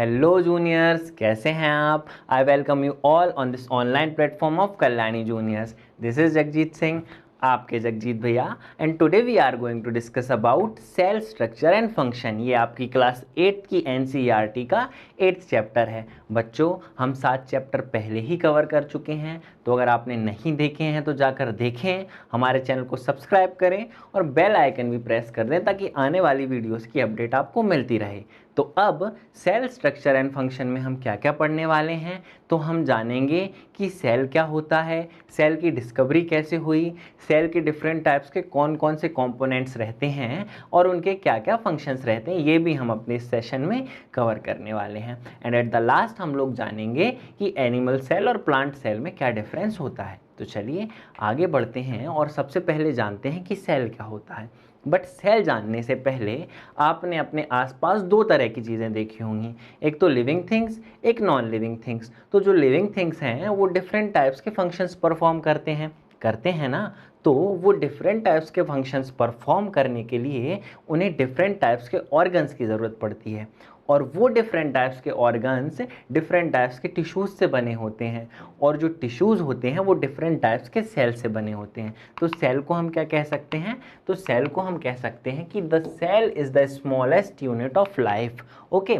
Hello juniors, कैसे हैं आप? I welcome you all on this online platform of Kalyani juniors. This is Jagjit Singh, आपके जगजीत भैया, and today we are going to discuss about cell structure and function. ये आपकी class 8 की NCERT का 8th chapter है। बच्चों, हम 7 चैप्टर पहले ही कवर कर चुके हैं, तो अगर आपने नहीं देखे हैं तो जाकर देखें, हमारे चैनल को सब्सक्राइब करें और बेल आइकन भी प्रेस कर दें ताकि आने वाली वीडियोस की अपडेट आपको मिलती रहे। तो अब सेल स्ट्रक्चर एंड फंक्शन में हम क्या क्या पढ़ने वाले हैं, तो हम जानेंगे कि सेल क्या होता है, सेल की डिस्कवरी कैसे हुई, सेल के डिफरेंट टाइप्स के कौन कौन से कंपोनेंट्स रहते हैं और उनके क्या क्या फंक्शंस रहते हैं, ये भी हम अपने इस सेशन में कवर करने वाले हैं। एंड एट द लास्ट हम लोग जानेंगे कि एनिमल सेल और प्लांट सेल में क्या डिफरेंस होता है। तो चलिए आगे बढ़ते हैं और सबसे पहले जानते हैं कि सेल क्या होता है। बट सेल जानने से पहले आपने अपने आसपास दो तरह की चीज़ें देखी होंगी, एक तो लिविंग थिंग्स, एक नॉन लिविंग थिंग्स। तो जो लिविंग थिंग्स हैं वो डिफरेंट टाइप्स के फंक्शंस परफॉर्म करते हैं ना। तो वो डिफरेंट टाइप्स के फंक्शंस परफॉर्म करने के लिए उन्हें डिफरेंट टाइप्स के ऑर्गन्स की ज़रूरत पड़ती है, और वो डिफरेंट टाइप्स के ऑर्गन्स डिफरेंट टाइप्स के टिश्यूज़ से बने होते हैं, और जो टिश्यूज़ होते हैं वो डिफरेंट टाइप्स के सेल से बने होते हैं। तो सेल को हम क्या कह सकते हैं? तो सेल को हम कह सकते हैं कि the cell is the smallest unit of life. Okay,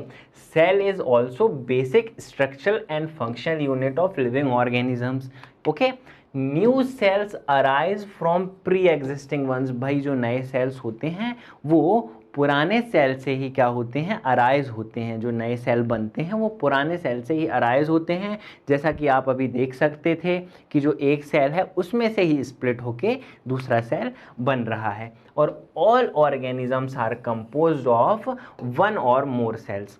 cell is also basic structural and functional unit of living organisms. Okay, new cells arise from pre existing ones. भाई, जो नए सेल्स होते हैं वो पुराने सेल से ही क्या होते हैं? अराइज होते हैं। जो नए सेल बनते हैं वो पुराने सेल से ही अराइज होते हैं। जैसा कि आप अभी देख सकते थे कि जो एक सेल है उसमें से ही स्प्लिट होके दूसरा सेल बन रहा है। और all organisms are composed of one or more sales.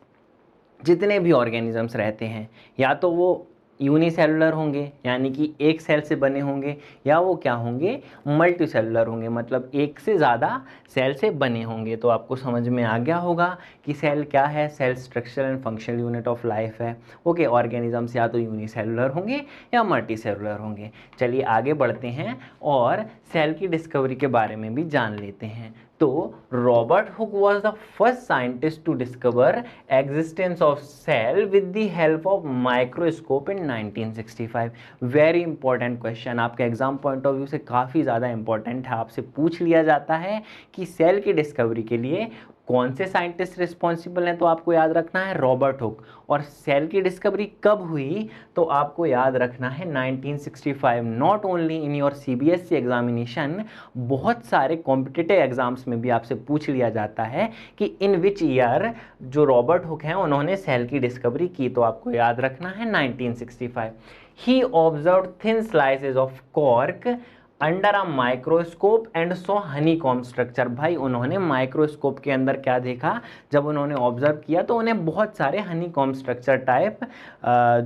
जितने भी ऑर्गेनिजम्स रहते हैं या तो वो यूनिसेलुलर होंगे, यानी कि एक सेल से बने होंगे, या वो क्या होंगे? मल्टी सेलुलर होंगे, मतलब एक से ज़्यादा सेल से बने होंगे। तो आपको समझ में आ गया होगा कि सेल क्या है। Cell structure and functional unit of life है। ओके, ऑर्गेनिजम्स या तो यूनिसेलुलर होंगे या मल्टी सेलुलर होंगे। चलिए आगे बढ़ते हैं और सेल की डिस्कवरी के बारे में भी जान लेते हैं। तो Robert Hooke was the first scientist to discover existence of cell with the help of microscope in 1965। Very important question, आपके एग्जाम पॉइंट ऑफ व्यू से काफ़ी ज़्यादा इंपॉर्टेंट है। आपसे पूछ लिया जाता है कि सेल की डिस्कवरी के लिए कौन से साइंटिस्ट रिस्पॉन्सिबल हैं, तो आपको याद रखना है रॉबर्ट हुक। और सेल की डिस्कवरी कब हुई, तो आपको याद रखना है 1965। Not only in your CBSE examination, बहुत सारे कॉम्पिटिटिव एग्जाम्स में भी आपसे पूछ लिया जाता है कि इन विच ईयर जो रॉबर्ट हुक हैं उन्होंने सेल की डिस्कवरी की। तो आपको याद रखना है 1965। He observe thin slices of cork under a microscope and saw honeycomb structure. भाई, उन्होंने माइक्रोस्कोप के अंदर क्या देखा? जब उन्होंने ऑब्जर्व किया तो उन्हें बहुत सारे हनीकॉम्ब स्ट्रक्चर टाइप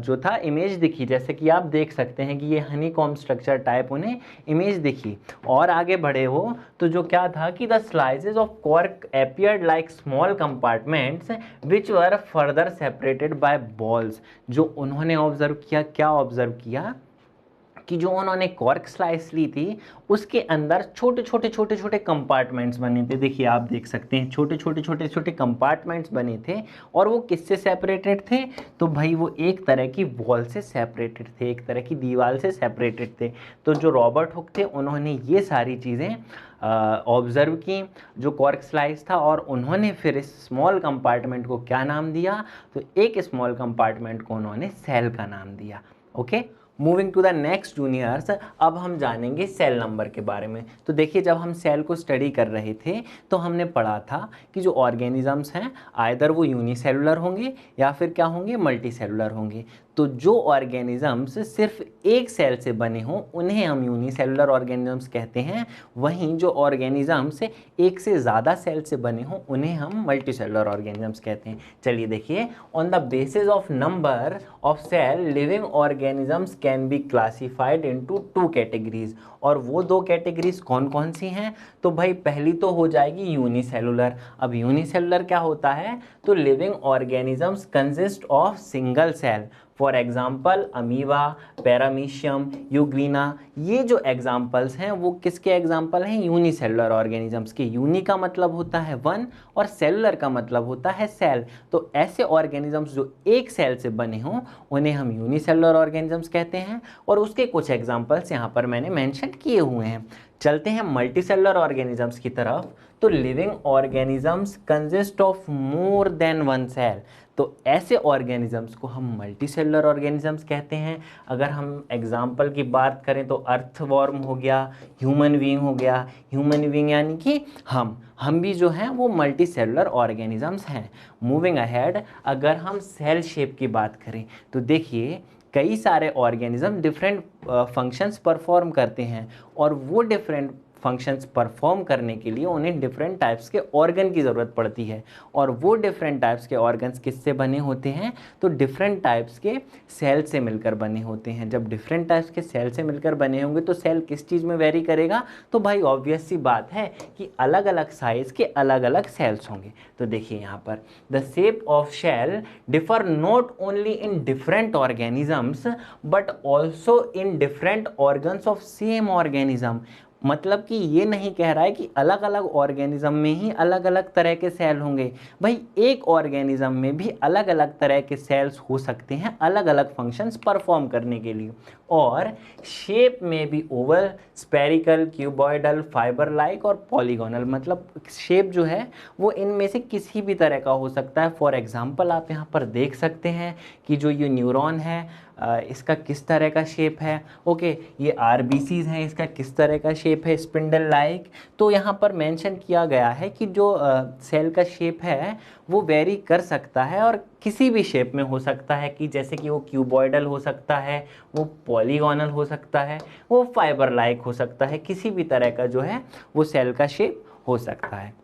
जो था इमेज दिखी। जैसे कि आप देख सकते हैं कि ये हनीकॉम्ब स्ट्रक्चर टाइप उन्हें इमेज दिखी। और आगे बढ़े हो तो जो क्या था कि the slices of cork appeared like small compartments which were further separated by balls. जो उन्होंने ऑब्जर्व किया, क्या ऑब्जर्व किया कि जो उन्होंने कॉर्क स्लाइस ली थी उसके अंदर छोटे छोटे छोटे छोटे कंपार्टमेंट्स बने थे। देखिए, आप देख सकते हैं छोटे छोटे छोटे छोटे कंपार्टमेंट्स बने थे। और वो किससे सेपरेटेड थे? तो भाई वो एक तरह की वॉल से सेपरेटेड थे, एक तरह की दीवार से सेपरेटेड थे। तो जो रॉबर्ट हुक थे उन्होंने ये सारी चीज़ें ऑब्जर्व की, जो कॉर्क स्लाइस था, और उन्होंने फिर इस स्मॉल कंपार्टमेंट को क्या नाम दिया? तो एक स्मॉल कंपार्टमेंट को उन्होंने सेल का नाम दिया। Okay, moving to the next juniors, अब हम जानेंगे सेल नंबर के बारे में। तो देखिए, जब हम सेल को स्टडी कर रहे थे तो हमने पढ़ा था कि जो ऑर्गेनिजम्स हैं आइदर वो यूनिसेलुलर होंगे या फिर क्या होंगे? मल्टी सेलुलर होंगे। तो जो ऑर्गेनिजम्स सिर्फ एक सेल से बने हों उन्हें हम यूनिसेलुलर ऑर्गेनिजम्स कहते हैं। वहीं जो ऑर्गेनिजम्स एक से ज़्यादा सेल से बने हों उन्हें हम मल्टी सेलुलर ऑर्गेनिजम्स कहते हैं। चलिए देखिए, on the basis of number of cell living organisms can be classified into 2 categories. और वो 2 कैटेगरीज कौन कौन सी हैं? तो भाई पहली तो हो जाएगी यूनिसेलुलर। अब यूनिसेलुलर क्या होता है? तो living organisms consist of single cell for example amoeba, paramecium, euglena, ये जो एग्जाम्पल्स हैं वो किसके एग्जाम्पल हैं? यूनिसेलुलर ऑर्गेनिजम्स के। यूनि का मतलब होता है वन और सेलुलर का मतलब होता है सेल। तो ऐसे ऑर्गेनिजम्स जो एक सेल से बने हों उन्हें हम यूनिसेलुलर ऑर्गेनिजम्स कहते हैं, और उसके कुछ एग्जाम्पल्स यहाँ पर मैंने मेंशन किए हुए हैं। चलते हैं मल्टीसेलुलर ऑर्गेनिजम्स की तरफ। तो living organisms consist of more than one cell. तो ऐसे ऑर्गेनिजम्स को हम मल्टीसेलुलर ऑर्गेनिजम्स कहते हैं। अगर हम एग्जाम्पल की बात करें तो अर्थवॉर्म हो गया, ह्यूमन बीइंग हो गया। ह्यूमन बीइंग यानी कि हम भी जो हैं वो मल्टीसेलुलर ऑर्गेनिजम्स हैं। मूविंग अहेड, अगर हम सेल शेप की बात करें तो देखिए कई सारे ऑर्गेनिज्म डिफरेंट फंक्शंस परफॉर्म करते हैं, और वो डिफरेंट फंक्शंस परफॉर्म करने के लिए उन्हें डिफरेंट टाइप्स के ऑर्गन की ज़रूरत पड़ती है। और वो डिफरेंट टाइप्स के ऑर्गन्स किससे बने होते हैं? तो डिफरेंट टाइप्स के सेल से मिलकर बने होते हैं। जब डिफरेंट टाइप्स के सेल से मिलकर बने होंगे तो सेल किस चीज़ में वेरी करेगा? तो भाई ऑब्वियस सी बात है कि अलग अलग साइज़ के अलग अलग सेल्स होंगे। तो देखिए यहाँ पर the shape of cell differ not only in different organisms but also in different organs of same organism. मतलब कि ये नहीं कह रहा है कि अलग अलग ऑर्गेनिज्म में ही अलग अलग तरह के सेल होंगे। भाई एक ऑर्गेनिज्म में भी अलग अलग तरह के सेल्स हो सकते हैं अलग अलग फंक्शंस परफॉर्म करने के लिए। और शेप में भी Oval, spherical, cuboidal, fibre like और पॉलीगोनल, मतलब शेप जो है वो इनमें से किसी भी तरह का हो सकता है। फॉर एग्जांपल आप यहाँ पर देख सकते हैं कि जो ये न्यूरॉन है इसका किस तरह का शेप है। ओके, ये आरबीसीज हैं, इसका किस तरह का शेप है? Spindle like. तो यहाँ पर मेंशन किया गया है कि जो सेल का शेप है वो वेरी कर सकता है और किसी भी शेप में हो सकता है, कि जैसे कि वो क्यूबॉइडल हो सकता है, वो पॉलीगोनल हो सकता है, वो फाइबर लाइक हो सकता है, किसी भी तरह का जो है वो सेल का शेप हो सकता है।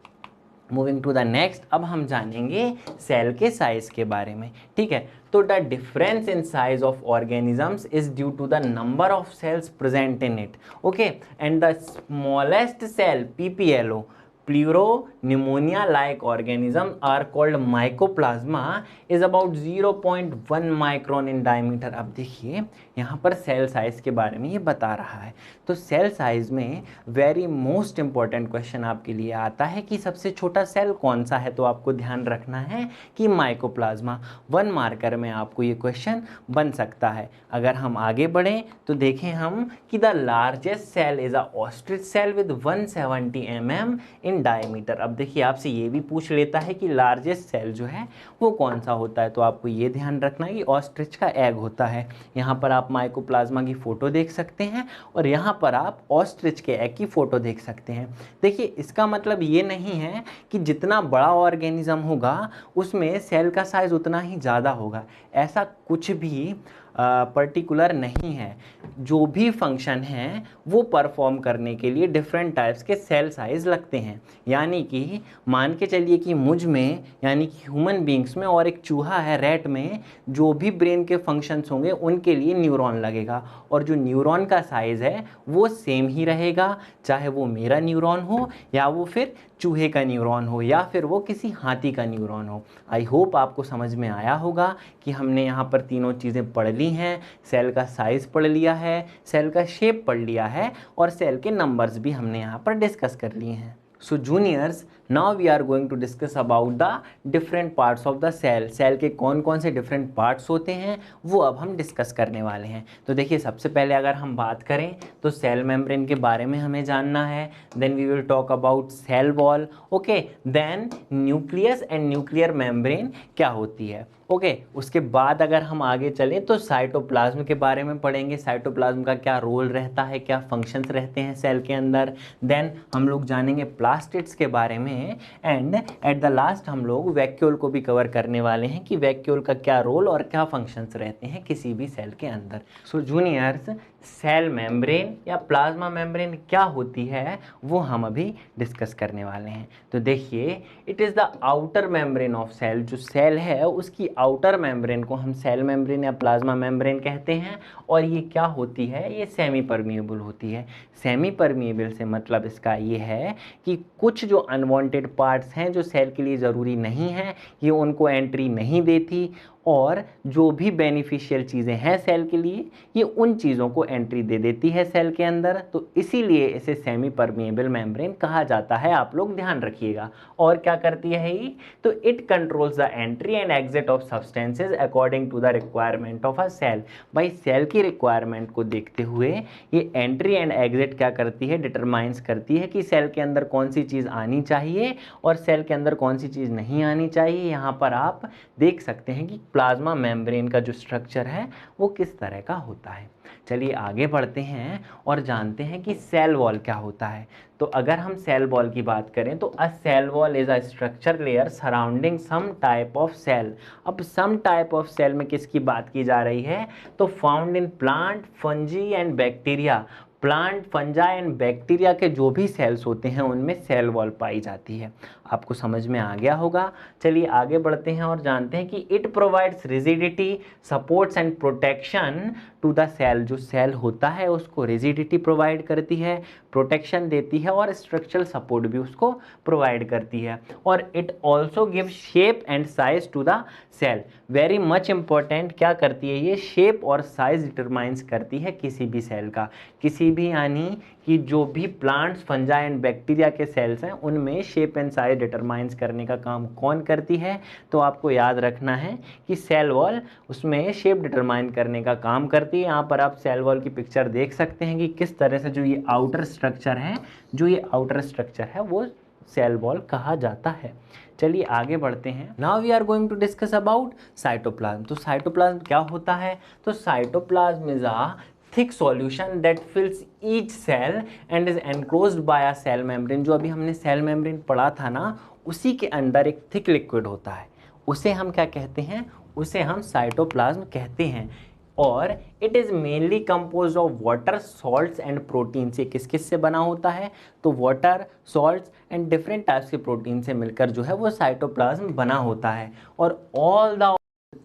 मूविंग टू द नेक्स्ट, अब हम जानेंगे सेल के साइज के बारे में। ठीक है, तो the difference in size of organisms is due to the number of cells present in it. Okay, and the smallest cell PPLO, pleuro pneumonia like organism are called mycoplasma, is about 0.1 micron in diameter। अब देखिए यहाँ पर cell size के बारे में ये बता रहा है। तो सेल साइज में वेरी मोस्ट इंपॉर्टेंट क्वेश्चन आपके लिए आता है कि सबसे छोटा सेल कौन सा है। तो आपको ध्यान रखना है कि माइकोप्लाज्मा। 1 मार्कर में आपको ये क्वेश्चन बन सकता है। अगर हम आगे बढ़ें तो देखें हम कि the largest cell is a ostrich cell with 170 mm in diameter. अब देखिए आपसे ये भी पूछ लेता है कि लार्जेस्ट सेल जो है वो कौन सा होता है। तो आपको ये ध्यान रखना है कि ऑस्ट्रिच का एग होता है। यहाँ पर आप माइकोप्लाज्मा की फ़ोटो देख सकते हैं और यहाँ पर आप ऑस्ट्रिच के एग की फ़ोटो देख सकते हैं। देखिए इसका मतलब ये नहीं है कि जितना बड़ा ऑर्गेनिज्म होगा उसमें सेल का साइज़ उतना ही ज़्यादा होगा, ऐसा कुछ भी पर्टिकुलर नहीं है। जो भी फंक्शन हैं वो परफॉर्म करने के लिए डिफरेंट टाइप्स के सेल साइज़ लगते हैं। यानी कि मान के चलिए कि मुझ में यानी कि ह्यूमन बींग्स में और एक चूहा है रैट में, जो भी ब्रेन के फंक्शंस होंगे उनके लिए न्यूरॉन लगेगा, और जो न्यूरॉन का साइज़ है वो सेम ही रहेगा, चाहे वो मेरा न्यूरॉन हो या वो फिर चूहे का न्यूरॉन हो या फिर वो किसी हाथी का न्यूरॉन हो। आई होप आपको समझ में आया होगा कि हमने यहाँ पर तीनों चीज़ें पढ़ ली हैं। सेल का साइज़ पढ़ लिया है, सेल का शेप पढ़ लिया है, और सेल के नंबर्स भी हमने यहाँ पर डिस्कस कर लिए हैं। So juniors, now we are going to discuss about the different parts of the cell. Cell के कौन कौन से डिफरेंट पार्ट्स होते हैं वो अब हम डिस्कस करने वाले हैं। तो देखिए सबसे पहले अगर हम बात करें तो सेल मेम्ब्रेन के बारे में हमें जानना है। Then we will talk about cell wall. Okay, then nucleus and nuclear membrane क्या होती है। ओके, उसके बाद अगर हम आगे चलें तो साइटोप्लाज्म के बारे में पढ़ेंगे। साइटोप्लाज्म का क्या रोल रहता है, क्या फंक्शंस रहते हैं सेल के अंदर। देन हम लोग जानेंगे प्लास्टिड्स के बारे में, एंड एट द लास्ट हम लोग वैक्यूल को भी कवर करने वाले हैं कि वैक्यूल का क्या रोल और क्या फंक्शंस रहते हैं किसी भी सेल के अंदर। सो जूनियर्स, सेल मेम्ब्रेन या प्लाज्मा मेम्ब्रेन क्या होती है वो हम अभी डिस्कस करने वाले हैं। तो देखिए, it is the outer membrane of cell. जो सेल है उसकी आउटर मेम्ब्रेन को हम सेल मेम्ब्रेन या प्लाज्मा मेम्ब्रेन कहते हैं, और ये क्या होती है, ये सेमी परमिएबल होती है। सेमी परमिएबल से मतलब इसका ये है कि कुछ जो अनवांटेड पार्ट्स हैं जो सेल के लिए ज़रूरी नहीं है ये उनको एंट्री नहीं देती, और जो भी बेनिफिशियल चीज़ें हैं सेल के लिए ये उन चीज़ों को एंट्री दे देती है सेल के अंदर, तो इसीलिए इसे सेमी परमिएबल मेम्ब्रेन कहा जाता है, आप लोग ध्यान रखिएगा। और क्या करती है ये, तो it controls the entry and exit of substances according to the requirement of a cell. भाई सेल की रिक्वायरमेंट को देखते हुए ये एंट्री एंड एग्जिट क्या करती है, डिटरमाइंस करती है कि सेल के अंदर कौन सी चीज़ आनी चाहिए और सेल के अंदर कौन सी चीज़ नहीं आनी चाहिए। यहाँ पर आप देख सकते हैं कि प्लाज्मा मेम्ब्रेन का जो स्ट्रक्चर है वो किस तरह का होता है। चलिए आगे बढ़ते हैं और जानते हैं कि सेल वॉल क्या होता है। तो अगर हम सेल वॉल की बात करें तो a cell wall is a structure layer surrounding some type of cell. अब सम टाइप ऑफ सेल में किसकी बात की जा रही है, तो found in plant, fungi and bacteria. Plant, फंजा and bacteria के जो भी सेल्स होते हैं उनमें सेल वॉल पाई जाती है। आपको समझ में आ गया होगा। चलिए आगे बढ़ते हैं और जानते हैं कि it provides rigidity, supports and protection to the cell. जो सेल होता है उसको रिजिडिटी प्रोवाइड करती है, प्रोटेक्शन देती है और स्ट्रक्चरल सपोर्ट भी उसको प्रोवाइड करती है। और it also give shape and size to the cell. Very much important, क्या करती है ये, शेप और साइज डिटरमाइंस करती है किसी भी सेल का। किसी भी यानी कि जो भी प्लांट्स, फंजा एंड बैक्टीरिया के सेल्स हैं उनमें शेप एंड साइज डिटरमाइंस करने का काम कौन करती है, तो आपको याद रखना है कि सेल वॉल उसमें शेप डिटरमाइन करने का काम करती है। यहाँ पर आप सेल वॉल की पिक्चर देख सकते हैं कि किस तरह से जो ये आउटर स्ट्रक्चर है, जो ये आउटर स्ट्रक्चर है वो सेल वॉल कहा जाता है। चलिए आगे बढ़ते हैं। Now we are going to discuss about cytoplasm. तो साइटोप्लाज्म क्या होता है, तो cytoplasm is a thick solution that fills each cell and is enclosed by a cell membrane. जो अभी हमने सेल मेम्ब्रेन पढ़ा था ना, उसी के अंदर एक थिक लिक्विड होता है, उसे हम क्या कहते हैं, उसे हम साइटोप्लाज्म कहते हैं। और it is mainly compose of water, salts and protein से। किस किस से बना होता है, तो water, salts and different types के प्रोटीन से मिलकर जो है वो साइटोप्लाज्म बना होता है। और all the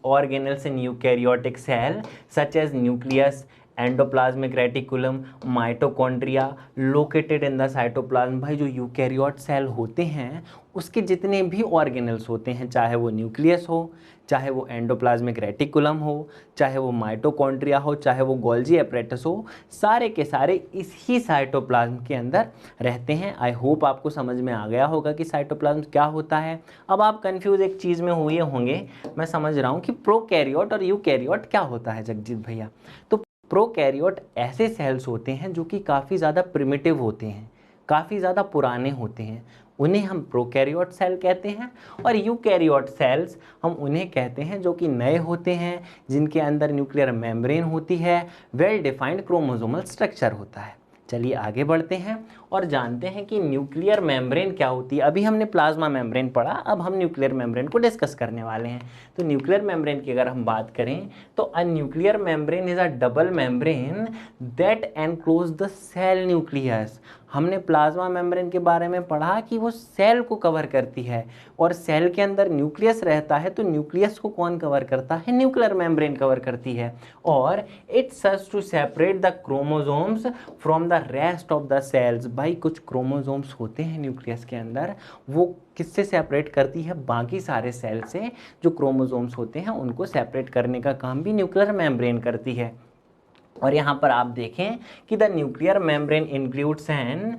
organelles in eukaryotic cell such as nucleus, endoplasmic reticulum, mitochondria located in the cytoplasm. भाई जो यूकैरियोट सेल होते हैं उसके जितने भी ऑर्गेनल्स होते हैं, चाहे वो न्यूक्लियस हो, चाहे वो एंडोप्लाज्मिक रेटिकुलम हो, चाहे वो माइटोकॉन्ड्रिया हो, चाहे वो गोल्जी एपरेटस हो, सारे के सारे इसी साइटोप्लाज्म के अंदर रहते हैं। आई होप आपको समझ में आ गया होगा कि साइटोप्लाज्म क्या होता है। अब आप कंफ्यूज एक चीज़ में हुए होंगे, मैं समझ रहा हूँ, कि प्रोकैरियोट और यूकैरियोट क्या होता है जगजीत भैया। तो प्रोकैरियोट ऐसे सेल्स होते हैं जो कि काफ़ी ज़्यादा प्रिमिटिव होते हैं, काफ़ी ज़्यादा पुराने होते हैं, उन्हें हम प्रोकैरियोट सेल कहते हैं। और यूकैरियोट सेल्स हम उन्हें कहते हैं जो कि नए होते हैं, जिनके अंदर न्यूक्लियर मेम्ब्रेन होती है, वेल डिफाइंड क्रोमोसोमल स्ट्रक्चर होता है। चलिए आगे बढ़ते हैं और जानते हैं कि न्यूक्लियर मेम्ब्रेन क्या होती है। अभी हमने प्लाज्मा मेम्ब्रेन पढ़ा, अब हम न्यूक्लियर मेम्ब्रेन को डिस्कस करने वाले हैं। तो न्यूक्लियर मेम्ब्रेन की अगर हम बात करें तो a nuclear membrane is a double membrane that enclose the cell nucleus. हमने प्लाज्मा मेम्ब्रेन के बारे में पढ़ा कि वो सेल को कवर करती है, और सेल के अंदर न्यूक्लियस रहता है, तो न्यूक्लियस को कौन कवर करता है, न्यूक्लियर मेम्ब्रेन कवर करती है। और it serves to separate the chromosomes from the rest of the cells. भाई कुछ क्रोमोसोम्स होते हैं न्यूक्लियस के अंदर, वो किससे सेपरेट करती है, बाकी सारे सेल से। जो क्रोमोसोम्स होते हैं उनको सेपरेट करने का काम भी न्यूक्लियर मेम्ब्रेन करती है। और यहाँ पर आप देखें कि the nuclear membrane includes an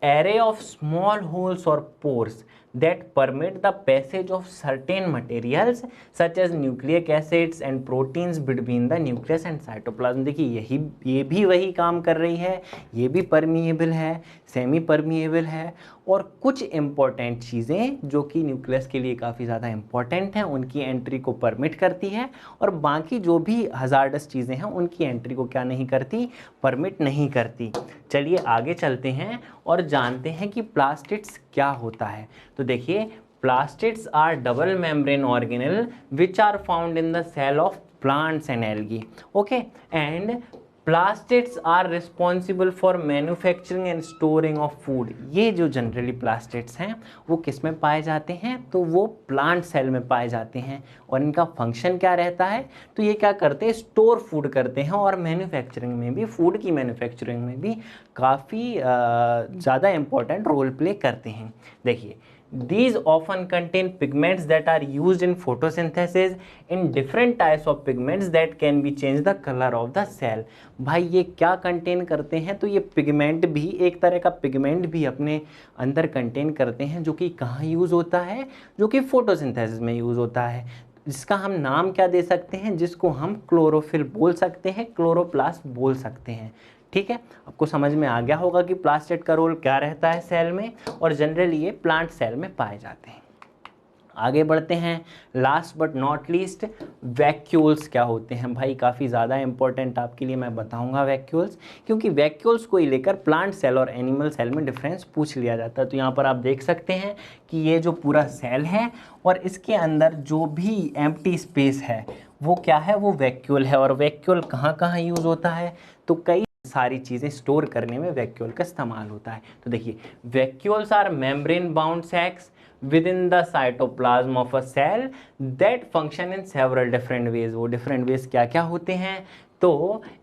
array of small holes or pores that permit the passage of certain materials such as nucleic acids and proteins between the nucleus and cytoplasm। देखिए ये भी वही काम कर रही है, ये भी परमिएबल है, सेमी परमिएबल है, और कुछ इम्पॉर्टेंट चीज़ें जो कि न्यूक्लियस के लिए काफ़ी ज़्यादा इम्पॉर्टेंट हैं उनकी एंट्री को परमिट करती है, और बाकी जो भी हजार्डस चीज़ें हैं उनकी एंट्री को क्या नहीं करती, परमिट नहीं करती। चलिए आगे चलते हैं और जानते हैं कि प्लास्टिड्स क्या होता है। तो देखिए plastids are double membrane organelle which are found in the cell of plants and algae. Okay, and plastids are responsible for manufacturing and storing of food. ये जो जनरली प्लास्टिड्स हैं वो किस में पाए जाते हैं, तो वो प्लांट सेल में पाए जाते हैं। और इनका फंक्शन क्या रहता है, तो ये क्या करते हैं, स्टोर फूड करते हैं, और मैन्युफैक्चरिंग में भी, फूड की मैन्युफैक्चरिंग में भी काफ़ी ज़्यादा इम्पोर्टेंट रोल प्ले करते हैं। देखिए These often contain pigments that are used in photosynthesis in different types of pigments that can be change the color of the cell। भाई ये क्या कंटेन करते हैं, तो ये पिगमेंट भी एक तरह का पिगमेंट भी अपने अंदर कंटेन करते हैं, जो कि कहाँ यूज़ होता है, जो कि फोटोसिंथेसिस में यूज़ होता है, जिसका हम नाम क्या दे सकते हैं, जिसको हम क्लोरोफिल बोल सकते हैं, क्लोरोप्लास्ट बोल सकते हैं। ठीक है, आपको समझ में आ गया होगा कि प्लास्टिड का रोल क्या रहता है सेल में, और जनरली ये प्लांट सेल में पाए जाते हैं। आगे बढ़ते हैं, last but not least, vacuoles क्या होते हैं। भाई काफ़ी ज़्यादा इंपॉर्टेंट आपके लिए मैं बताऊंगा वैक्यूल्स, क्योंकि वैक्यूल्स को ही लेकर प्लांट सेल और एनिमल सेल में डिफरेंस पूछ लिया जाता है। तो यहाँ पर आप देख सकते हैं कि ये जो पूरा सेल है और इसके अंदर जो भी एम्प्टी स्पेस है वो क्या है, वो वैक्यूल है। और वैक्यूल कहाँ कहाँ यूज़ होता है, तो कई सारी चीज़ें स्टोर करने में वैक्यूल का इस्तेमाल होता है। तो देखिए, vacuoles are membrane bound sacs within the cytoplasm of a cell that function in several different ways। वो different ways क्या क्या होते हैं, तो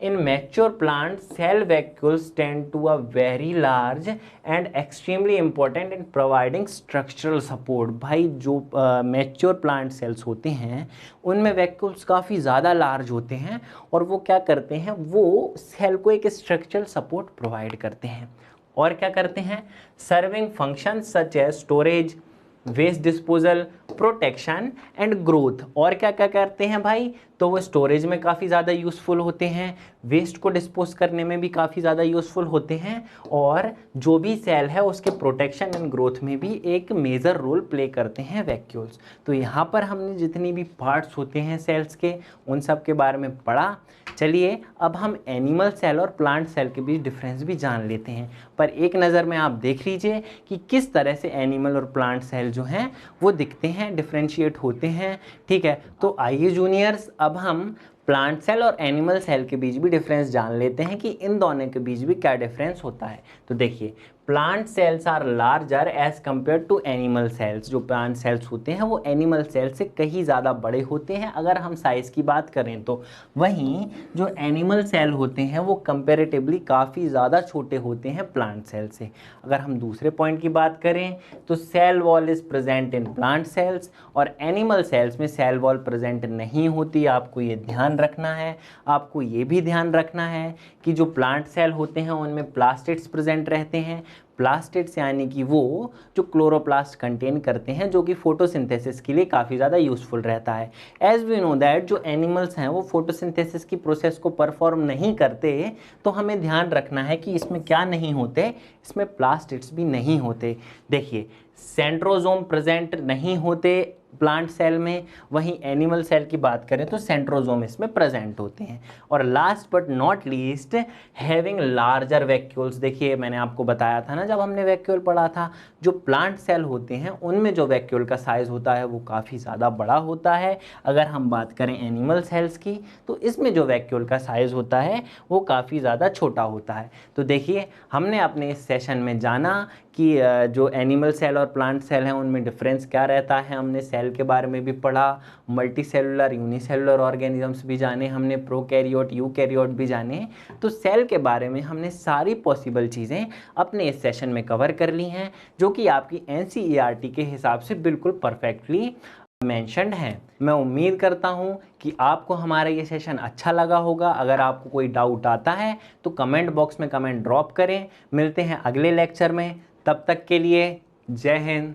in mature plants cell vacuoles tend to a very large and extremely important in providing structural support। भाई जो mature plant cells होते हैं उनमें vacuoles काफ़ी ज़्यादा large होते हैं और वो क्या करते हैं, वो सेल को एक structural support provide करते हैं। और क्या करते हैं, serving function such as storage, waste disposal, protection and growth. और क्या क्या करते हैं भाई, तो वो स्टोरेज में काफ़ी ज़्यादा यूज़फुल होते हैं, वेस्ट को डिस्पोज करने में भी काफ़ी ज़्यादा यूज़फुल होते हैं, और जो भी सेल है उसके प्रोटेक्शन एंड ग्रोथ में भी एक मेजर रोल प्ले करते हैं वैक्यूल्स। तो यहाँ पर हमने जितनी भी पार्ट्स होते हैं सेल्स के उन सब के बारे में पढ़ा। चलिए अब हम एनिमल सेल और प्लांट सेल के बीच डिफरेंस भी जान लेते हैं। पर एक नज़र में आप देख लीजिए कि किस तरह से एनिमल और प्लांट सेल जो हैं वो दिखते हैं, डिफरेंशिएट होते हैं। ठीक है, तो आइए जूनियर्स अब हम प्लांट सेल और एनिमल सेल के बीच भी डिफरेंस जान लेते हैं कि इन दोनों के बीच भी क्या डिफरेंस होता है। तो देखिए, plant cells are larger as compare to animal cells. जो प्लांट सेल्स होते हैं वो एनिमल सेल से कहीं ज़्यादा बड़े होते हैं अगर हम साइज़ की बात करें तो। वहीं जो एनिमल सेल होते हैं वो कंपेरेटिवली काफ़ी ज़्यादा छोटे होते हैं प्लांट सेल से। अगर हम दूसरे पॉइंट की बात करें तो cell wall is present in plant cells और एनिमल सेल्स में सेल वॉल प्रेजेंट नहीं होती। आपको ये ध्यान रखना है। आपको ये भी ध्यान रखना है कि जो प्लांट सेल होते हैं उनमें प्लास्टिड्स प्रेजेंट रहते हैं। प्लास्टिड्स यानी कि वो जो क्लोरोप्लास्ट कंटेन करते हैं, जो कि फोटोसिंथेसिस के लिए काफ़ी ज़्यादा यूज़फुल रहता है। एज वी नो दैट जो एनिमल्स हैं वो फोटोसिंथेसिस की प्रोसेस को परफॉर्म नहीं करते, तो हमें ध्यान रखना है कि इसमें क्या नहीं होते, इसमें प्लास्टिड्स भी नहीं होते। देखिए, सेंट्रोजोम प्रेजेंट नहीं होते प्लांट सेल में, वहीं एनिमल सेल की बात करें तो सेंट्रोजोम इसमें प्रेजेंट होते हैं। और last but not least, having larger vacuoles. देखिए, मैंने आपको बताया था ना जब हमने वैक्यूल पढ़ा था, जो प्लांट सेल होते हैं उनमें जो वैक्यूल का साइज होता है वो काफ़ी ज़्यादा बड़ा होता है। अगर हम बात करें एनिमल सेल्स की तो इसमें जो वैक्यूल का साइज होता है वो काफ़ी ज़्यादा छोटा होता है। तो देखिए, हमने अपने इस सेशन में जाना कि जो एनिमल सेल और प्लांट सेल हैं उनमें डिफरेंस क्या रहता है। हमने सेल के बारे में भी पढ़ा, मल्टी सेलुलर यूनिसेलुलर ऑर्गेनिजम्स भी जाने हमने, प्रोकैरियोट यूकैरियोट भी जाने। तो सेल के बारे में हमने सारी पॉसिबल चीज़ें अपने इस सेशन में कवर कर ली हैं, जो कि आपकी NCERT के हिसाब से बिल्कुल परफेक्टली मेंशन्ड हैं। मैं उम्मीद करता हूं कि आपको हमारा ये सेशन अच्छा लगा होगा। अगर आपको कोई डाउट आता है तो कमेंट बॉक्स में कमेंट ड्रॉप करें। मिलते हैं अगले लेक्चर में, तब तक के लिए जय हिंद।